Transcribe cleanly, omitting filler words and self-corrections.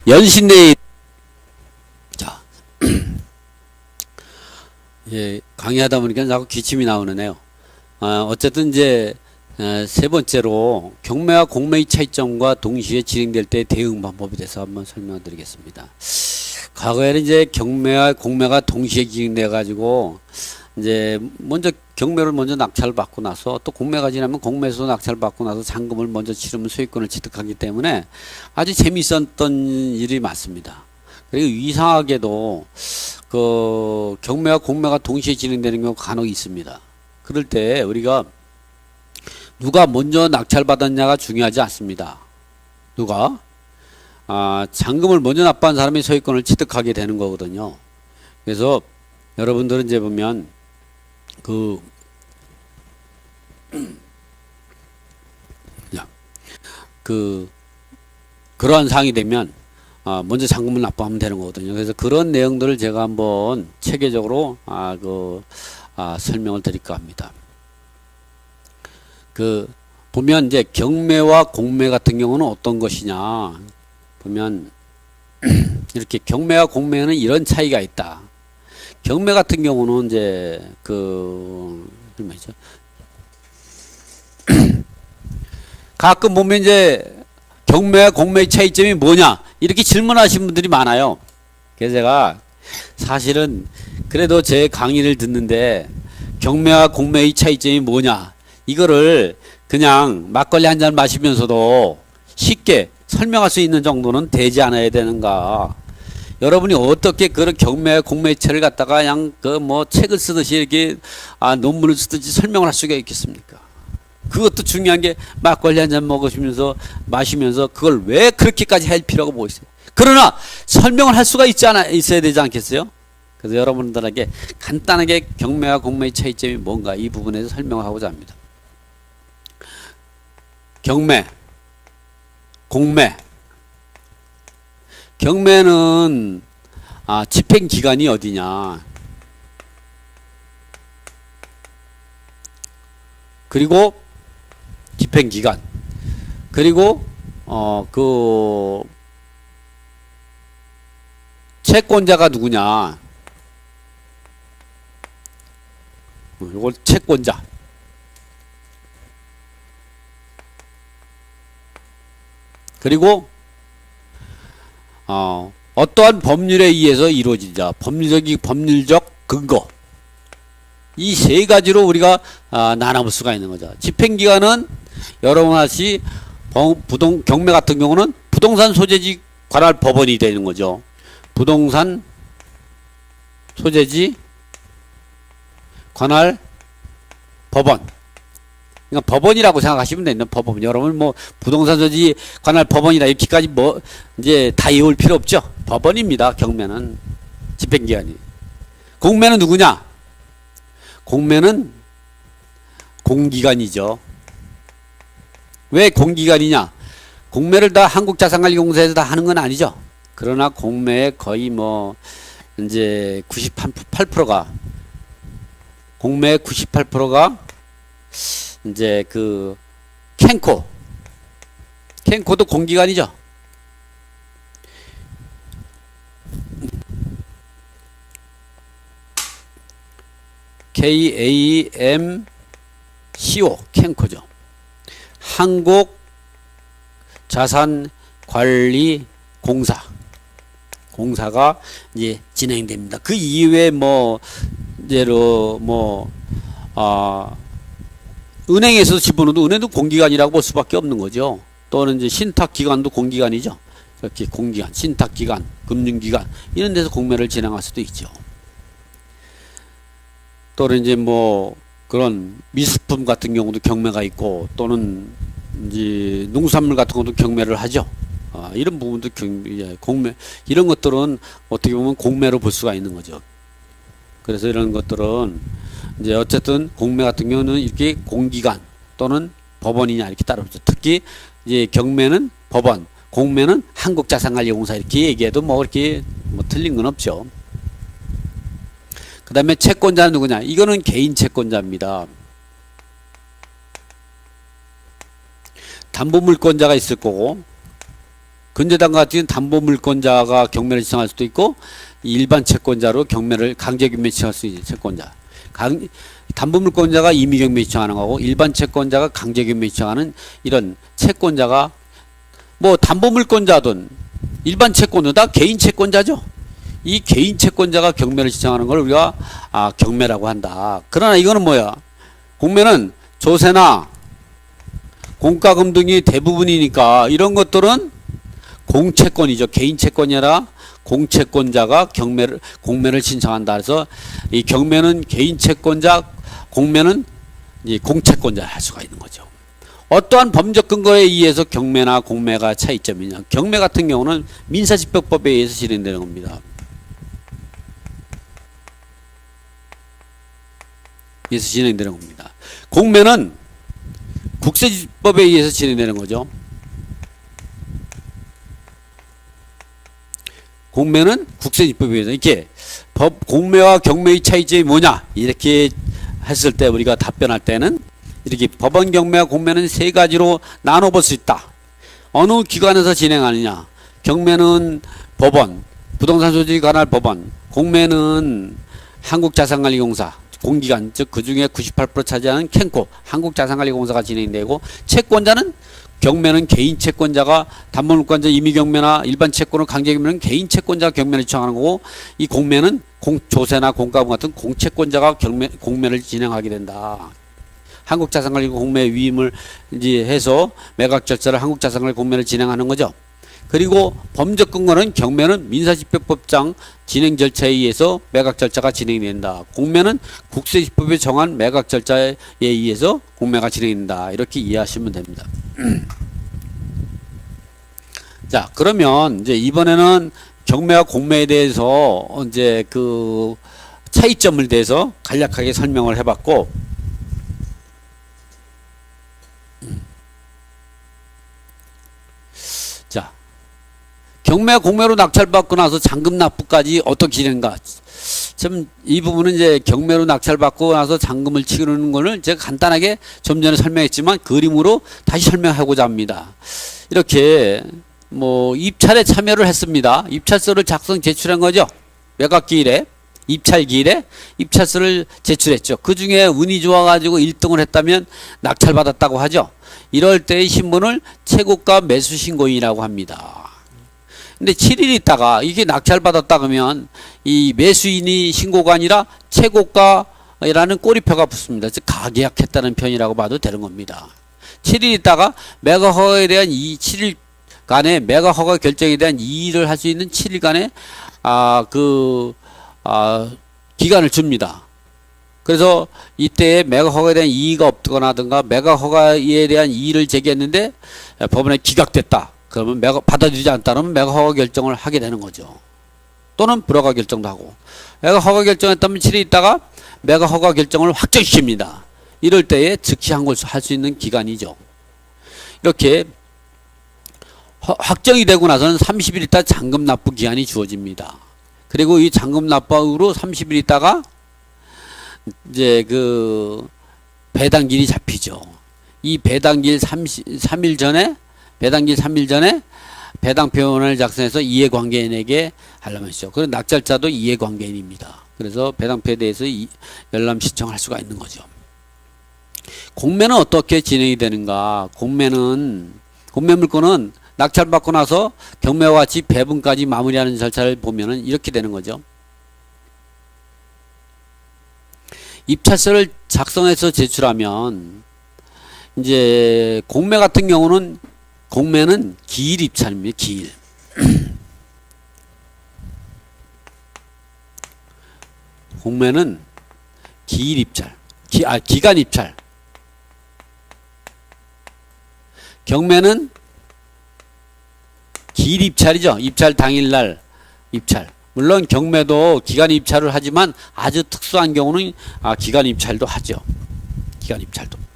연신내에 자, 예, 강의하다 보니까 자꾸 기침이 나오네요. 어쨌든 이제 세 번째로 경매와 공매의 차이점과 동시에 진행될 때 대응 방법에 대해서 한번 설명을 드리겠습니다. 과거에는 이제 경매와 공매가 동시에 진행돼 가지고 이제 먼저 경매를 먼저 낙찰을 받고 나서 또 공매가 지나면 공매에서 낙찰을 받고 나서 잔금을 먼저 치르면 소유권을 취득하기 때문에 아주 재미있었던 일이 많습니다. 그리고 이상하게도 그 경매와 공매가 동시에 진행되는 경우가 간혹 있습니다. 그럴 때 우리가 누가 먼저 낙찰받았냐가 중요하지 않습니다. 누가 잔금을 먼저 납부한 사람이 소유권을 취득하게 되는 거거든요. 그래서 여러분들은 이제 보면 그러한 상황이 되면 먼저 잔금을 납부하면 되는 거거든요. 그래서 그런 내용들을 제가 한번 체계적으로 설명을 드릴까 합니다. 보면 이제 경매와 공매 같은 경우는 어떤 것이냐 보면 이렇게 경매와 공매는 이런 차이가 있다. 경매 같은 경우는 이제 뭐죠? 가끔 보면 이제 경매와 공매의 차이점이 뭐냐 이렇게 질문하시는 분들이 많아요. 그래서 제가 사실은 그래도 제 강의를 듣는데 경매와 공매의 차이점이 뭐냐 이거를 그냥 막걸리 한 잔 마시면서도 쉽게 설명할 수 있는 정도는 되지 않아야 되는가. 여러분이 어떻게 그런 경매 공매체를 갖다가 그냥 책을 쓰듯이 이렇게 논문을 쓰듯이 설명을 할 수가 있겠습니까? 그것도 중요한 게 막걸리 한 잔 마시면서 그걸 왜 그렇게까지 할 필요가 뭐 있어요? 그러나 설명을 할 수가 있어야 되지 않겠어요? 그래서 여러분들에게 간단하게 경매와 공매의 차이점이 뭔가 이 부분에서 설명을 하고자 합니다. 경매, 공매. 경매는 집행기간이 어디냐 그리고 집행기간 그리고 채권자가 누구냐 이걸 채권자 그리고 어떠한 법률에 의해서 이루어지자 법률적 근거 이 세 가지로 우리가 나눠볼 수가 있는 거죠. 집행기간은 여러 가지 경매 같은 경우는 부동산 소재지 관할 법원이 되는 거죠. 부동산 소재지 관할 법원. 그러니까 법원이라고 생각하시면 되는 법원. 여러분 부동산 소재지 관할 법원이다 이렇게까지 이제 다 외울 필요 없죠. 법원입니다. 경매는 집행기관이. 공매는 누구냐? 공매는 공기관이죠. 왜 공기관이냐? 공매를 다 한국자산관리공사에서 다 하는 건 아니죠. 그러나 공매의 거의 이제 98%가 공매의 98%가 이제 캔코도 공기관이죠. KAMCO 캔코죠. 한국자산관리공사가 이제 진행됩니다. 그 이외에 은행에서 집어넣어도 은행도 공기관이라고 볼 수밖에 없는 거죠. 또는 이제 신탁기관도 공기관이죠. 이렇게 공기관, 신탁기관, 금융기관 이런 데서 공매를 진행할 수도 있죠. 또는 이제 그런 미술품 같은 경우도 경매가 있고 또는 이제 농산물 같은 것도 경매를 하죠. 이런 부분도 공매 이런 것들은 어떻게 보면 공매로 볼 수가 있는 거죠. 그래서 이런 것들은 이제 어쨌든 공매 같은 경우는 이렇게 공기관 또는 법원이냐 이렇게 따라오죠. 특히 이제 경매는 법원, 공매는 한국자산관리공사 이렇게 얘기해도 이렇게 틀린 건 없죠. 그 다음에 채권자는 누구냐? 이거는 개인 채권자입니다. 담보물권자가 있을 거고 근저당 같은 담보물권자가 경매를 신청할 수도 있고 일반 채권자로 경매를 강제경매 신청할 수 있는 채권자. 담보물권자가 임의경매 신청하는 거고 일반 채권자가 강제경매 신청하는 이런 채권자가 뭐 담보물권자든 일반 채권은 다 개인 채권자죠. 이 개인 채권자가 경매를 신청하는 걸 우리가 경매라고 한다. 그러나 이거는 뭐야? 공매는 조세나 공과금 등이 대부분이니까 이런 것들은 공채권이죠. 개인 채권이 아니라 공채권자가 공매를 신청한다. 그래서 이 경매는 개인 채권자, 공매는 이 공채권자 할 수가 있는 거죠. 어떠한 법적 근거에 의해서 경매나 공매가 차이점이냐? 경매 같은 경우는 민사집행법에 의해서 진행되는 겁니다. 의해서 진행되는 겁니다. 공매는 국세집법에 의해서 진행되는 거죠. 공매는 국세집법에 의해서 이렇게 공매와 경매의 차이점이 뭐냐 이렇게 했을 때 우리가 답변할 때는 이렇게 법원 경매와 공매는 세 가지로 나눠볼 수 있다. 어느 기관에서 진행하느냐? 경매는 법원, 부동산 소지에 관할 법원, 공매는 한국자산관리공사, 공기관, 즉 그 중에 98% 차지하는 캔코, 한국자산관리공사가 진행되고, 채권자는 경매는 개인 채권자가 담보물권자 임의경매나 일반 채권을 강제경매는 개인 채권자가 경매를 신청하는 거고, 이 공매는 조세나 공과금 같은 공채권자가 공매를 진행하게 된다. 한국자산관리 공매 위임을 이제 해서 매각 절차를 한국자산관리 공매를 진행하는 거죠. 그리고 법적 근거는 경매는 민사집행법상 진행 절차에 의해서 매각 절차가 진행된다. 공매는 국세집법에 정한 매각 절차에 의해서 공매가 진행된다. 이렇게 이해하시면 됩니다. 자, 그러면 이제 이번에는 경매와 공매에 대해서 이제 그 차이점을 대해서 간략하게 설명을 해봤고, 자, 경매 공매로 낙찰받고 나서 잔금 납부까지 어떻게 진행가? 참 이 부분은 이제 경매로 낙찰받고 나서 잔금을 치르는 거를 제가 간단하게 좀 전에 설명했지만 그림으로 다시 설명하고자 합니다. 이렇게 뭐 입찰에 참여를 했습니다. 입찰서를 작성 제출한 거죠. 매각 기일에 입찰 기일에 입찰서를 제출했죠. 그 중에 운이 좋아가지고 1등을 했다면 낙찰받았다고 하죠. 이럴 때의 신분을 최고가 매수 신고인이라고 합니다. 근데 7일 있다가 이게 낙찰받았다 그러면 이 매수인이 신고가 아니라 최고가라는 꼬리표가 붙습니다. 즉 가계약했다는 편이라고 봐도 되는 겁니다. 7일 있다가 매각 허가에 대한 7일간의 매각 허가 결정에 대한 이의를 할 수 있는 7일간의 기간을 줍니다. 그래서 이때 매각 허가에 대한 이의가 없거나든가 매각 허가에 대한 이의를 제기했는데 법원에 기각됐다. 그러면 받아들이지 않다 그러면 매각 허가 결정을 하게 되는 거죠. 또는 불허가 결정도 하고, 매각 허가 결정했다면 7일 있다가 매각 허가 결정을 확정시킵니다. 이럴 때에 즉시 항고를 할 수 있는 기간이죠. 이렇게 확정이 되고 나서는 30일 있다 잔금 납부 기한이 주어집니다. 그리고 이 잔금 납부로 30일 있다가 이제 그 배당일이 잡히죠. 이 배당일 3일 전에 배당 표현을 작성해서 이해관계인에게 하려면 하죠. 그리고 낙찰자도 이해관계인입니다. 그래서 배당표에 대해서 열람 신청할 수가 있는 거죠. 공매는 어떻게 진행이 되는가? 공매물건은 낙찰받고 나서 경매와 같이 배분까지 마무리하는 절차를 보면은 이렇게 되는 거죠. 입찰서를 작성해서 제출하면 이제 공매 같은 경우는 공매는 기일 입찰입니다. 기일. 공매는 기일 입찰. 기간 입찰. 경매는 기일 입찰이죠. 입찰 당일날 입찰. 물론 경매도 기간 입찰을 하지만 아주 특수한 경우는 기간 입찰도 하죠. 기간 입찰도.